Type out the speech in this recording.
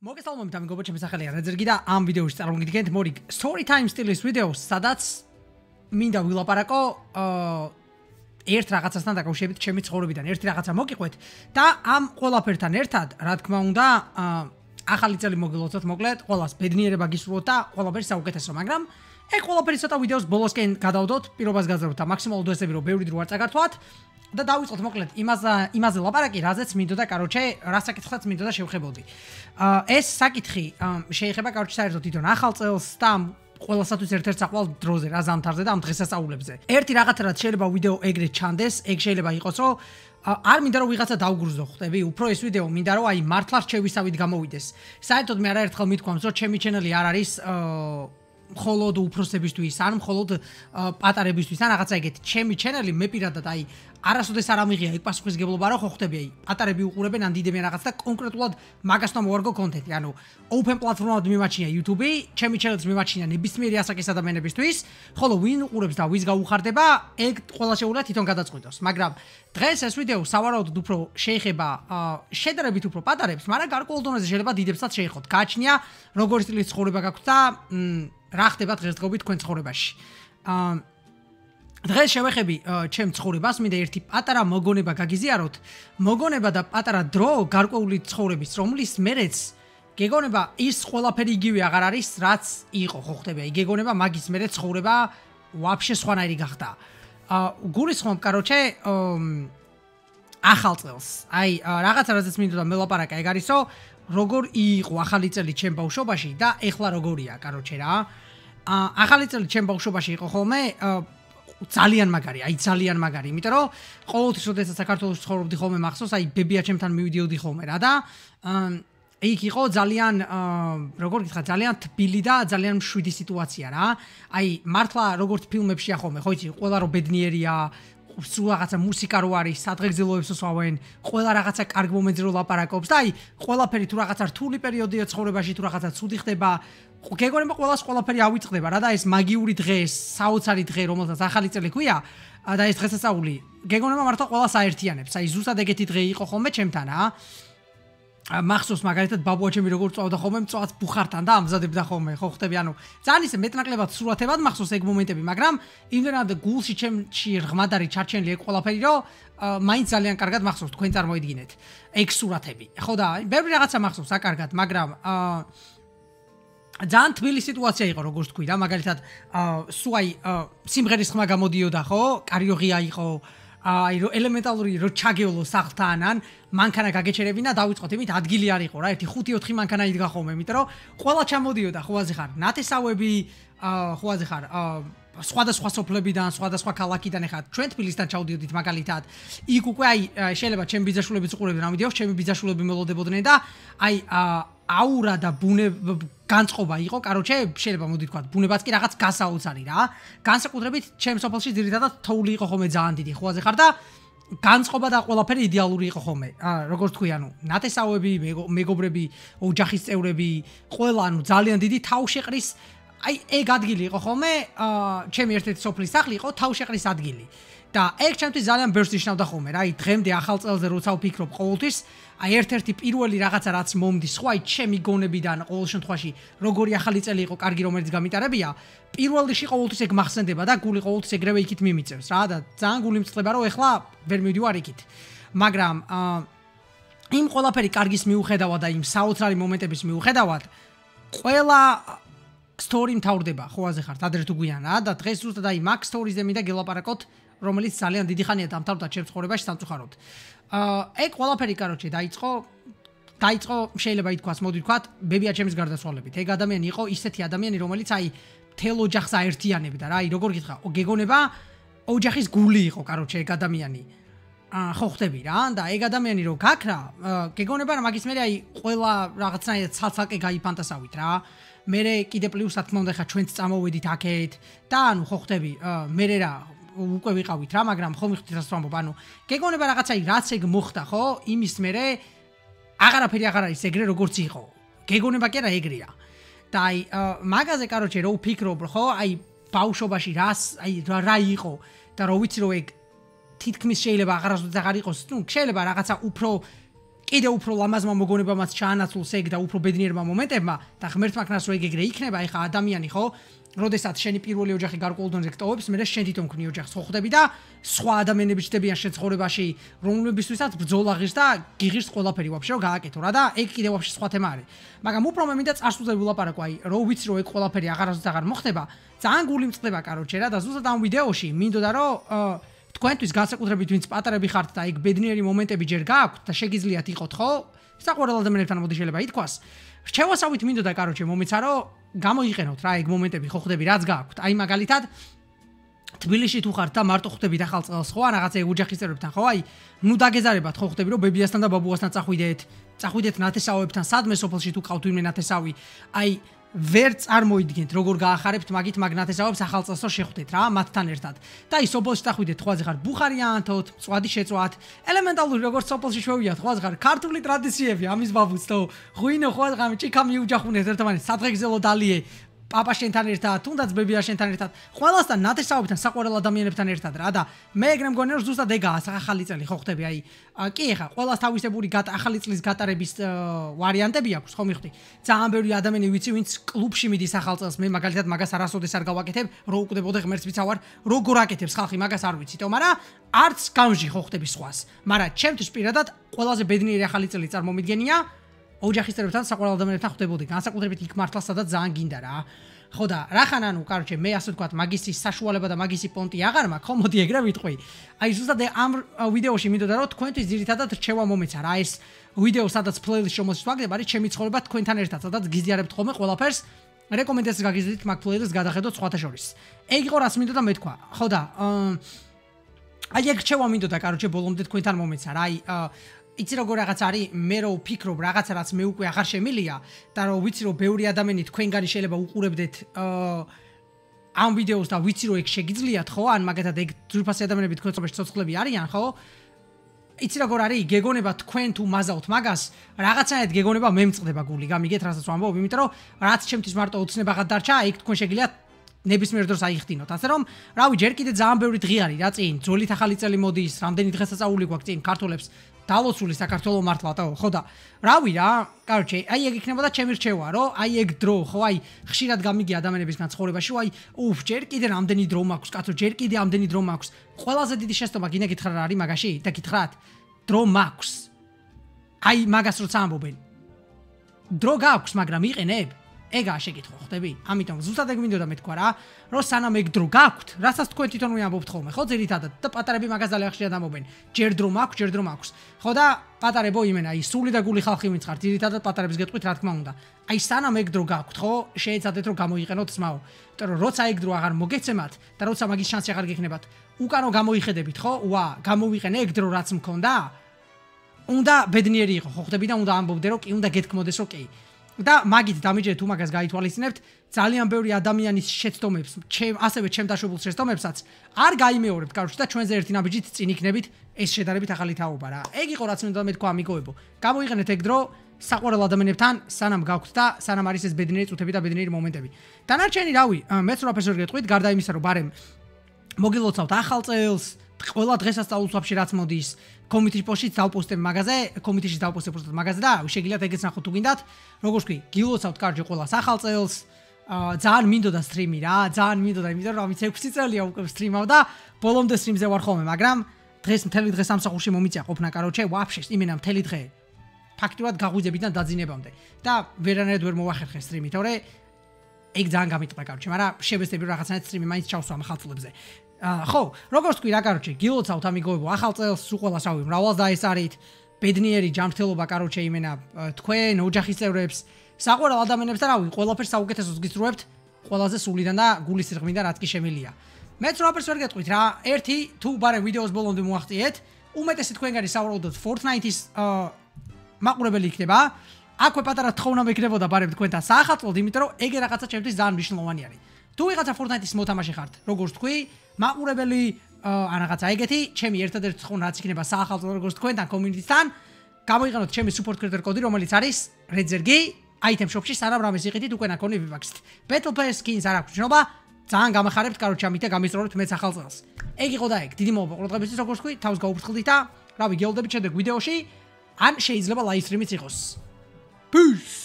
მოგესალმებით ამი გოგო ჩემი სახელია რეზერგი და ამ ვიდეოში წარმოგიდგენთ მორი story time სტილის ვიდეოს სადაც მინდა ვილაპარაკო ერთ რაღაცასთან დაკავშირებით ჩემი ცხოვრებიდან ერთი რაღაცა მოგიყვეთ და ამ ყველაფერთან ერთად რა თქმა უნდა ახალი წელი მოგილოცოთ მოკლედ ყველას ბედნიერება გისურვოთ და ყველაფერი საუკეთესო მაგრამ ეგ ყველაფერი ცოტა ვიდეოს ბოლოსკენ გადავდოთ პირობას გაძლევთ და მაქსიმალურად უესები რომ ბევრი დრო არ წაგართვათ და დავიწყოთ მოკლედ იმაზე ლაპარაკი, რაზეც მინდოდა, კაროჩე, რა საკითხსაც მინდოდა შევხებოდი. ეს საკითხი შეეხება კაროჩე საერთოდ თვითონ ახალ წელს და ყველასათვის ერთ-ერთ საყვალ დროზე, რა ზამთარზე და ამ დღესასწაულებზე. ერთი რაღაცა რაც შეიძლება ვიდეო ეგრეთ ჩანდეს, ეგ შეიძლება იყოს, რომ არ მინდა რომ ვიღაცა დაუგრუზდო, ხვდები? უფრო ეს ვიდეო მინდა რომ აი მართლა რჩევისავით გამოვიდეს. საერთოდ მე არაერთხელ მithქვამს, რომ ჩემი ჩენელი არ არის მხოლოდ უფროსებისთვის, ან მხოლოდ პატარებისთვის, ან რაღაცა ეგეთი. ჩემი ჩენელი მე პირადად აი არასოდეს არ ამიღია ეგ პასუხისგებლობა, რომ ხო ხდები აი პატარები უყურებენ ან დიდებიან რაღაც და კონკრეტულად მაგას უნდა მოვარგო კონტენტი. ანუ open პლატფორმად მიმაჩნია YouTube, ჩემი ჩენელს მიმაჩნია ნებისმიერი ასაკის ადამიანებისთვის, ხოლო ვინ უყურებს და ვის გაუხარდება, ეგ ყველა შეუძლია თვითონ გადაწყვიტოს. მაგრამ დღეს ეს ვიდეო სავარაუდოდ უფრო შეეხება შედარებით უფრო პატარებს, მაგრამ გარკვეულ დონეზე შეიძლება დიდებსაც შეეხოთ. გააჩნია როგორი სტილის ცხოვრება გაქვთ და რა ხდება დღესდღეობით თქვენ ცხოვრებაში. დღეს შევეხები ჩემ ცხოვრებას, მინდა ერთი პატარა მოგონება გაგიზიაროთ. მოგონება და პატარა დრო გარკვეული ცხოვრების, რომლის მერეც გეგონება ის ყველაფერი იგივე აღარ არის, რაც იყო, ხო ხდება. გეგონება მაგის მერე ცხოვრება ვაფშე სხვანაირი გახდა. გულისხმობ, კაროჩე, ახალ წელს. აი, რაღაცა რაზეც მინდოდა მელაპარაკა, ეგ არისო, როგორ იყო ახალი წელი ჩემ ბავშვობაში და ეხლა როგორია, კაროჩე რა. ახალი წელი ჩემ ბავშვობაში იყო ხოლმე ძალიან მაგარი, აი ძალიან მაგარი, იმიტომ რომ ყოველთვის როდესაც საქართველოს ცხოვრობდი ხოლმე მახსოვს, აი ბებია ჩემთან მივიდიოდი ხოლმე რა და იქ იყო ძალიან როგორ გითხრა, ძალიან თბილი და ძალიან მშვიდი სიტუაცია რა. აი მართლა როგორც ფილმებშია ხოლმე, ხო იცი, ყველა რო ბედნიერია, სულ რაღაცა მუსიკა რო არის, სადღეგრძელოებს უსვავენ, ყველა რაღაცა კარგ მომენტზე რო ლაპარაკობს და აი ყველაფერი თუ რაღაცა რთული პერიოდია ცხოვრებაში, თუ რაღაცა ცუდი ხდება, გეგონება ყველაფერი ავიწყდება რა და ეს მაგიური დღე, საოცარი დღე, რომელსაც ახალი წელი ქვია და ეს დღესასწაული, გეგონება მართლა ყველას აერთიანებს. აი ზუსტად ეგეთი დღე იყო ხოლმე ჩემთან რა. მახსოვს მაგალითად ბაბუა ჩემი როგორ წვავდა ხოლმე მწვავად ბუხართან და ამზადებდა ხოლმე, ხო ხდები, ანუ ძალიან ისე მეტნაკლებად სურათებად მახსოვს ეგ მომენტები, მაგრამ იმდენად გულში ჩემში ღმადარი ჩარჩენილი ეგ ყველაფერი, რომ მაინც ძალიან კარგად მახსოვს, თქვენ წარმოიდგინეთ ეგ სურათები. ხო და ბევრი რაღაცა მახსოვს აკარგად, მაგრამ ძალიან თბილი სიტუაცია იყო, როგორც თქვი რა, მაგალითად სულ აი სიმღერის ხმა გამოდიოდა, ხო? კარიოღია იყო, აი რო ელემენტალური რო ჩაგეოლო სახლთან ან მანქანა გაგეჩერებინა დავიწყოთ იმით ადგილი არ იყო რა ერთი 5-4 მანქანა იდგა ხოლმე იმიტომ რომ ყველა ჩამოდიოდა ხوازე ხარ ნათესავები ხوازე ხარ სხვადასხვა სოფლებიდან სხვადასხვა ქალაქიდან ეხა ჩვენ თბილისთან ჩავდიოდით მაგალითად იქ უკვე აი შეიძლება ჩემი ბიძაშვილებიც უყურებდნენ ამ ვიდეოს ჩემი ბიძაშვილები მელოდებოდნენ და აი აურა და განწყობა იყო, კაროჩე, შეიძლება მოდი თქვა, ბუნებაც კი რაღაც გასაოცარი რა. განსაკუთრებით ჩემ სოფელში ძირითადად თოვლი იყო ხოლმე ძალიან დიდი, ხوازე ხარ და განწყობა და ყველაფერი იდეალური იყო ხოლმე. როგორც თქვი, ანუ ნათესავები, მეგობრები, ოჯახის წევრები, ყველა ანუ ძალიან დიდი თავშეყრის აი ეგ ადგილი იყო ხოლმე, ჩემი ერთ-ერთი სოფლის სახლი იყო თავშეყრის ადგილი. და ეგ ჩემთვის ძალიან ბევრს ნიშნავდა ხოლმე რა, აი დღემდე ახალ წელზე როცა ვფიქრობ ყოველთვის, აი ერთ-ერთი პირველი რაღაცა რაც მომდის, ხო აი ჩემი გონებიდან ყოველ შემთხვევაში როგორი ახალი წელი იყო, კარგი რომელიც გამიტარებია, პირველ რიგში ყოველთვის ეგ მახსენდება და გული ყოველთვის ეგრევე იქით მიმიწევს რა და ძალიან გული მწყდება რომ ეხლა ვერ მივდივარ იქით. მაგრამ იმ ყველაფერი კარგის მიუხედავად და იმ საოცარი მომენტების მიუხედავად, ყველა story მთავრდება, ხوازე ხართ, ადრე თუ გვიან რა და დღეს ზუსტად აი მაგ stories-ზე მინდა გელაპარაკოთ რომელიც ძალიან დიდი ხანია დამთავრდა ჩემს ცხოვრებაში სამწუხაროდ. ეგ ყველაფერი კაროჩე დაიწყო შეიძლება ითქვას, მოდი ვთქვათ, ბებია ჩემის გარდაცვალებით. ეგ ადამიანი იყო ისეთი ადამიანი, რომელიც აი თელ ოჯახს აერთიანებდა რა, აი როგორ გითხრა, გეგონება ოჯახის გული იყო კაროჩე ეგ ადამიანი. ხო ხდები რა და ეგ ადამიანი რო გაქრა, გეგონება რა მაგის მერე აი ყველა რაღაცნაირად ცალ-ცალკე გაიფანტასავით რა. მერე კიდე პლუს რა თქმა უნდა ხა ჩვენც წამოვედით აქეთ და ანუ ხო ხდები, მერე რა უკვე ვიყავით რა, მაგრამ ხომ მიხდით რას ვამბობ, ანუ გეგონება რაღაცა რაც ეგ მოხდა, ხო? იმის მერე აღარაფერი აღარ არის ეგრე როგორც იყო. გეგონება კი არა ეგრეა. და აი მაგაზე კაროჩე რო ვფიქრობ, ხო? აი ბავშვობაში რა იყო და რო ვიცი რომ ეგ თითქმის შეიძლება აღარასოდეს აღარ იყოს, ну შეიძლება რაღაცა უფრო კიდე უფრო ლამაზმა მოგონებამაც ჩაანაცვლოს ეგ და უფრო ბედნიერმა მომენტებმა და ღმერთმა ქნას რომ ეგ იქნება, ეხა ადამიანი ხო, როდესაც შენი პირველი ოჯახი გარკვეულ დონეზე გტოვებს, მე შენ თვითონ ქნი ოჯახს ხო ხვდები და სხვა ადამიანები ჩდებიან შენ ცხოვრებაში, რომლებისთვისაც ბრძოლა ღირს და გიღირს ყველაფერი ვაფშე რომ გააკეთო რა და ეგ კიდე ვაფშე სხვა თემა არის. მაგრამ უფრო მე მინდა წარსულზე ვილაპარაკო, აი, რო ვიცი რომ ეგ ყველაფერი აღარასდროს აღარ მოხდება, ძალიან გული მწყდება კაროჩე რა და ზუსტად ამ ვიდეოში მინდოდა რომ თქვენთვის განსაკუთრებით ვინც პატარები ხართ და ეგ ბედნიერი მომენტები ჯერ გააქვთ და შეგიძლიათ იყოთ ხო? საყვარელ ადამიანებთან მოდი შეიძლება ითქვას. რჩევასავით მინდოდა კაროჩე მომეცა რომ გამოიყენოთ რა ეგ მომენტები ხო ხვდები რაც გააქვთ. აი მაგალითად თბილისში თუ ხართ და მარტო ხვდებით ახალ წელს ხო ან რაღაცა ოჯახის წევრებთან ხო? აი ნუ დაგეზარებათ ხო ხვდები რომ ბებიასთან და ბაბუასთან წახვიდეთ ნათესავებთან სადმე სოფელში თუ ყავთ ვინმე ნათესავი. აი ვერ წარმოიდგენთ როგორ გაახარებთ მაგით მაგ ნათესავებს ახალ წელს რომ შეხვდეთ რა მათთან ერთად. და აი სოფელში წახვიდეთ ხვაზე ხარ ბუხარიანთოთ, წვადი შეწვათ, ელემენტალური როგორც სოფელში შევიათ ხვაზე ხარ ქართული ტრადიციები ამის ბაბუც თო ღვინო ხვაზე ხარ ჭიქა მიუჯახუნეთ ერთმანეთს სადღეგრძელო დალიე პაპა შენთან ერთად, თუნდაც ბებია შენთან ერთად, ყველასთან ნათესავებთან, საყვარელ ადამიანებთან ერთად რა და მე ეგრე მგონია რომ ზუსტად ეგაა ახალი წელი ხო ხვდები აი კი ეხა ყველას თავისებური ახალი წლის გატარების ვარიანტები აქვს ხო მიხდი ძალიან ბევრი ადამიანი ვიცი ვინც კლუბში მიდის ახალ წელს მე მაგალითად მაგას არასოდეს არ გავაკეთებ რო უკდებოდე ღმერთს ვიცავარ როგორ აკეთებს ხალხი მაგას არ ვიცით მაგრამ არც გამჟი ხო ხვდები სხვას მაგრამ ჩემთვის პირადად ყველაზე ბედნიერი ახალი წელი წარმომიდგენია ოჯახის წევრებთან საყვარელ ადამიანებთან ხვდებოდი განსაკუთრებით იქ მართლა სადაც ძალიან გინდა რა ხო და რახან ანუ კაროჩე მე ასე ვთქვათ მაგისი საშუალება და მაგისი პონტი აღარ მაქვს ხო მოდი ეგრე ვიტყვი აი ზუსტად ამ ვიდეოში მინდოდა რომ თქვენთვის ძირითადად რჩევა მომეცა რა ეს ვიდეო სადაც პლეილისტ შემოსვლის ვაგდებ არის ჩემი ცხოვრება თქვენთან ერთად სადაც გიზიარებთ ხოლმე ყველაფერს რეკომენდაციას გაგიზრდით მაგ პლეილისტს გადახედოთ სხვათა შორის ეგ იყო რაც მინდოდა მეთქვა ხო და აი ეგ რჩევა მინდოდა კაროჩე ბოლომდე თქვენთან მომეცა რა აი იცი როგორ რაღაც არის მე რო ვფიქრობ რაღაცა რაც მე უკვე აღარ შემილია და რო ვიცი რომ ბევრი ადამიანი თქვენგანი შეიძლება უყურებდეთ ამ ვიდეოს და ვიცი რომ ეგ შეგიძლიათ ხო ან მაგათად ეგ ძვირფასი ადამიანები თქვენ ცხოვრებაში ცოცხლები არიან ხო იცი როგორ არის გეგონება თქვენ თუ მაზავთ მაგას რაღაცაერთ გეგონება მე მწყდება გული გამიგეთ რასაც ვამბობ იმიტომ რომ რაც ჩემთვის მარტო ოცნებაღად დარჩა ეგ თქვენ შეგიძლიათ ნებისმიერ დროს აიხდინოთ ასე რომ რავი ჯერ კიდე ძალიან ბევრი დღე არის რა წინ ძოლით ახალი წელი მოდის რამდენი დღესასწაული გვაქვს წინ ქართულებს დალოცული საქართველოს მართლატო ხო და რავი რა კაროჩე აი ეგ იქნებოდა ჩემი რჩევა რომ აი ეგ დრო ხო აი ხშირად გამიგია ადამიანებისგან ცხოვრებაში აი ჯერ კიდე რამდენი დრო მაქვს კაცო ჯერ კიდე ამდენი დრო მაქვს ყველაზე დიდი შეცდომა გინდა გითხრა რა არის მაგაში და გითხრათ დრო მაქვს აი მაგას როცა ამბობენ დრო გაქვს მაგრამ იყენებ ეგაა შეკითხვა ხვდები ამიტომ ზუსტად ეგ მინდოდა მეთქვა რა რომ სანამ ეგ დრო გაქვთ რასაც თქვენ თვითონ ვიამბობთ ხოლმე ხო ძირითადად და პატარები მაგას ძალიან ხშირად ამბობენ ჯერ დრო მაქვს ხო და პატარებო იმენა აი სული და გული ხალხი ვინც ხართ ძირითადად პატარებს გეტყვით რა თქმა უნდა აი სანამ ეგ დრო გაქვთ ხო შეეცადეთ რომ გამოიყენოთ ძმაო იმიტომ რომ როცა ეგ დრო აღარ მოგეცემათ და როცა მაგის შანსი აღარ გექნებათ უკანო გამოიხედებით ხო ვა გამოვიყენე ეგ დრო რაც მქონდა უნდა ბედნიერი იყო ხო ხვდები და უნდა ამბობდე რომ კი უნდა გეთქმოდეს რომ კი და მაგით დამიჯერეთ თუ მაგას გაითვალისწინებთ ძალიან ბევრი ადამიანის შეცდომებს ასევე ჩემ დაშვებულ შეცდომებსაც არ გაიმეორებთ კაროჩე და ჩვენზე ერთი ნაბიჯით წინ იქნებით ეს შედარებით ახალი თაობა რა ეგ იყო რაც მინდოდა მეთქვა ამიგოებო გამოიყენეთ ეგ დრო საყვარელ ადამიანებთან სანამ გაქვთ და სანამ არის ეს ბედნიერი წუთები და ბედნიერი მომენტები დანარჩენი რავი მეც რაფერს ვერ გეტყვით გარდა იმისა რომ ბარემ მოგილოცავთ ახალ წელს ყველა დღესასწაულს ვაფშე რაც მოდის კომიტის პოსტში დავპოსტებ მაგაზე კომიტში დავპოსტებ მაგაზე და შეგიძლიათ ეგეც ნახოთ თუ გინდათ როგორც ვთქვი გილოცავთ კარჯი ყველას ახალ წელს ძალიან მინდოდა სტრიმი რა ძალიან მინდოდა იმიტომ რომ ამის 6 წელია უკვე სტრიმავ და ბოლომდე სტრიმზე ვარ ხოლმე მაგრამ დღეს მთელი დღე სამსახურში მომიწია ყოფნა კაროჩე ვაფშე იმენა მთელი დღე ფაქტიურად გაღვიძებიდან დაძინებამდე და ვერანაირად ვერ მოვახერხე სტრიმი თორე ეგ ძალიან გამიტყდა კაროჩე მაგრამ შევესწრები რაღაცნაირად სტრიმი მაინც ჩავსვა ხალხლებზე ხო, როგორც თქვი რა კაროჩე, გილოცავთ ამიგოებო, ახალ წელს უყველას რავი, მრავალ დაესარით, ბედნიერი ჯანმრთელობა კაროჩე იმენა თქვენ ოჯახის წევრებს, საყვარელ ადამიანებს და რავი, ყველაფერს საუკეთესოს გისურვებთ, ყველაზე სულიდან და გულის სიღრმიდან რაც კი შემილია. მეც რაფერს ვერ გეტყვით რა, ერთი თუ ბარე ვიდეოს ბოლომდე მოახტიეთ, უმეტესი თქვენგანი საუბრობთ Fortnite-ის მაყურებელი იქნება. აქვე პატარა თხოვნა მეკნებოდა ბარემ თქვენთან საახალწლოდ, იმიტომ რომ ეგ რაღაცა ჩემთვის ძალიან მნიშვნელოვანი არის. თუ ვიღაცა Fortnite-ის მოთამაშე ხართ, როგორც თქვი, მაყურებელი ან რაღაცა ეგეთი, ჩემი ერთადერთი თხოვნა რაც იქნება საახალწლო როგორც თქვენთან community-თან, გამოიყენოთ ჩემი support creator კოდი, რომელიც არის Redzergi, item shop-ში სანამ რამეს იყიდით უკვე ნაკონი ვიბაქსით. Battle Pass skins არ აქვს შნობა, ძალიან გამახარებთ, კაროჩე ამით და გამისწორებთ მეც ახალ წელს. ეგ იყო და ეგ, დიდი მადლობა ყურადღებისთვის, როგორც თქვი, თავს გაუფრთხილდით და რავი, გეოლდებით შემდეგ ვიდეოში. ან შეიძლება live stream-იც იყოს. Peace.